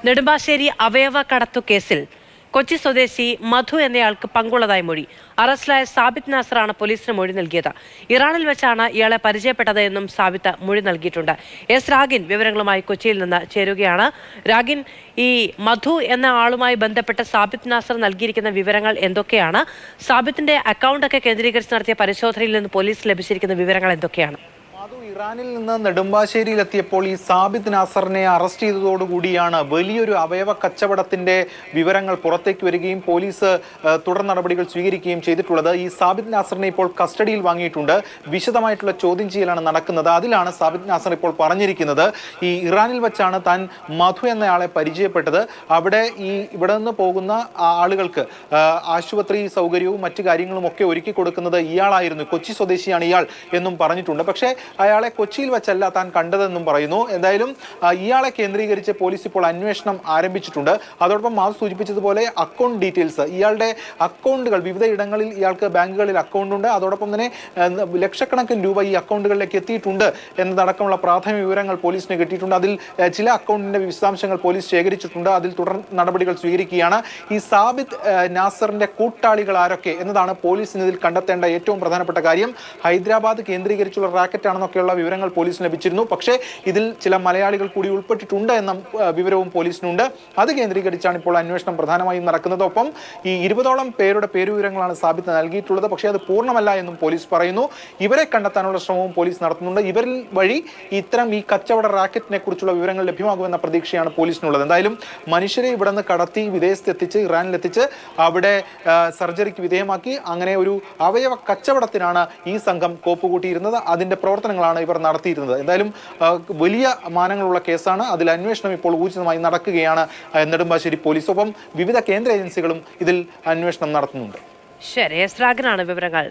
നെടുമ്പാശ്ശേരി അവയവ കടത്തു കേസിൽ കൊച്ചി സ്വദേശി മധു എന്നയാൾക്ക് പങ്കുള്ളതായി മൊഴി. അറസ്റ്റിലായ സാബിത് നാസറാണ് പോലീസിന് മൊഴി നൽകിയത്. ഇറാനിൽ വെച്ചാണ് ഇയാളെ പരിചയപ്പെട്ടത് എന്നും സാബിത്ത് മൊഴി നൽകിയിട്ടുണ്ട്. എസ് രാഗിൻ വിവരങ്ങളുമായി കൊച്ചിയിൽ നിന്ന് ചേരുകയാണ്. രാഗിൻ, ഈ മധു എന്ന ആളുമായി ബന്ധപ്പെട്ട് സാബിത് നാസർ നൽകിയിരിക്കുന്ന വിവരങ്ങൾ എന്തൊക്കെയാണ്? സാബിത്തിന്റെ അക്കൗണ്ടൊക്കെ കേന്ദ്രീകരിച്ച് നടത്തിയ പരിശോധനയിൽ നിന്ന് പോലീസ് ലഭിച്ചിരിക്കുന്ന വിവരങ്ങൾ എന്തൊക്കെയാണ്? ഇറാനിൽ നിന്ന് നെടുമ്പാശ്ശേരിയിലെത്തിയപ്പോൾ ഈ സാബിത് നാസറിനെ അറസ്റ്റ് ചെയ്തതോടുകൂടിയാണ് വലിയൊരു അവയവ കച്ചവടത്തിന്റെ വിവരങ്ങൾ പുറത്തേക്ക് വരികയും പോലീസ് തുടർ നടപടികൾ സ്വീകരിക്കുകയും ചെയ്തിട്ടുള്ളത്. ഈ സാബിത് നാസറിനെ ഇപ്പോൾ കസ്റ്റഡിയിൽ വാങ്ങിയിട്ടുണ്ട്. വിശദമായിട്ടുള്ള ചോദ്യം ചെയ്യലാണ് നടക്കുന്നത്. അതിലാണ് സാബിത് നാസർ ഇപ്പോൾ പറഞ്ഞിരിക്കുന്നത്, ഈ ഇറാനിൽ വെച്ചാണ് താൻ മധു എന്നയാളെ പരിചയപ്പെട്ടത്. ഇവിടെ നിന്ന് പോകുന്ന ആളുകൾക്ക് ആശുപത്രി സൗകര്യവും മറ്റു കാര്യങ്ങളും ഒക്കെ ഒരുക്കി കൊടുക്കുന്നത് ഇയാളായിരുന്നു. കൊച്ചി സ്വദേശിയാണ് ഇയാൾ എന്നും പറഞ്ഞിട്ടുണ്ട്. പക്ഷേ അയാളെ കൊച്ചിയിൽ വെച്ചല്ല താൻ കണ്ടതെന്നും പറയുന്നു. എന്തായാലും ഇയാളെ കേന്ദ്രീകരിച്ച് പോലീസ് ഇപ്പോൾ അന്വേഷണം ആരംഭിച്ചിട്ടുണ്ട്. അതോടൊപ്പം മാവ് സൂചിപ്പിച്ചതുപോലെ അക്കൗണ്ട് ഡീറ്റെയിൽസ്, ഇയാളുടെ അക്കൗണ്ടുകൾ, വിവിധ ഇടങ്ങളിൽ ഇയാൾക്ക് ബാങ്കുകളിൽ അക്കൗണ്ട് ഉണ്ട്. അതോടൊപ്പം തന്നെ ലക്ഷക്കണക്കിന് രൂപ ഈ അക്കൗണ്ടുകളിലേക്ക് എത്തിയിട്ടുണ്ട് എന്നതടക്കമുള്ള പ്രാഥമിക വിവരങ്ങൾ പോലീസിന് കിട്ടിയിട്ടുണ്ട്. അതിൽ ചില അക്കൗണ്ടിന്റെ വിശദാംശങ്ങൾ പോലീസ് ശേഖരിച്ചിട്ടുണ്ട്. അതിൽ തുടർ നടപടികൾ സ്വീകരിക്കുകയാണ്. ഈ സാബിത് നാസറിന്റെ കൂട്ടാളികൾ ആരൊക്കെ എന്നതാണ് പോലീസിന് ഇതിൽ കണ്ടെത്തേണ്ട ഏറ്റവും പ്രധാനപ്പെട്ട കാര്യം. ഹൈദരാബാദ് കേന്ദ്രീകരിച്ചുള്ള റാക്കറ്റ് ആണെന്നൊക്കെയുള്ള വിവരങ്ങൾ പോലീസിന് ലഭിച്ചിരുന്നു. പക്ഷേ ഇതിൽ ചില മലയാളികൾ കൂടി ഉൾപ്പെട്ടിട്ടുണ്ട് എന്ന വിവരവും പോലീസിനുണ്ട്. അത് കേന്ദ്രീകരിച്ചാണ് ഇപ്പോൾ അന്വേഷണം പ്രധാനമായും നടക്കുന്നത്. ഒപ്പം ഈ 20ഓളം പേരുടെ പേരുവിവരങ്ങളാണ് സാബിത്ത് നൽകിയിട്ടുള്ളത്. പക്ഷേ അത് പൂർണ്ണമല്ല എന്നും പോലീസ് പറയുന്നു. ഇവരെ കണ്ടെത്താനുള്ള ശ്രമവും പോലീസ് നടത്തുന്നുണ്ട്. ഇവരിൽ വഴി ഇത്തരം ഈ കച്ചവട റാക്കറ്റിനെ കുറിച്ചുള്ള വിവരങ്ങൾ ലഭ്യമാകുമെന്ന പ്രതീക്ഷയാണ് പോലീസിനുള്ളത്. എന്തായാലും മനുഷ്യരെ ഇവിടെ നിന്ന് കടത്തി വിദേശത്തെത്തിച്ച്, ഇറാനിലെത്തിച്ച് അവിടെ സർജറിക്ക് വിധേയമാക്കി അങ്ങനെ ഒരു അവയവ കച്ചവടത്തിനാണ് ഈ സംഘം കോപ്പുകൂട്ടിയിരുന്നത്. അതിന്റെ പ്രവർത്തനങ്ങളാണ് ഇവർ നടത്തിയിരുന്നത്. എന്തായാലും വലിയ മാനങ്ങളുള്ള കേസാണ്. അതിൽ അന്വേഷണം ഇപ്പോൾ ഊർജിതമായി നടക്കുകയാണ് നെടുമ്പാശ്ശേരി പോലീസ്. ഒപ്പം വിവിധ കേന്ദ്ര ഏജൻസികളും ഇതിൽ അന്വേഷണം നടത്തുന്നുണ്ട്. ശരി, എസ് രാഗിനാണ് വിവരങ്ങൾ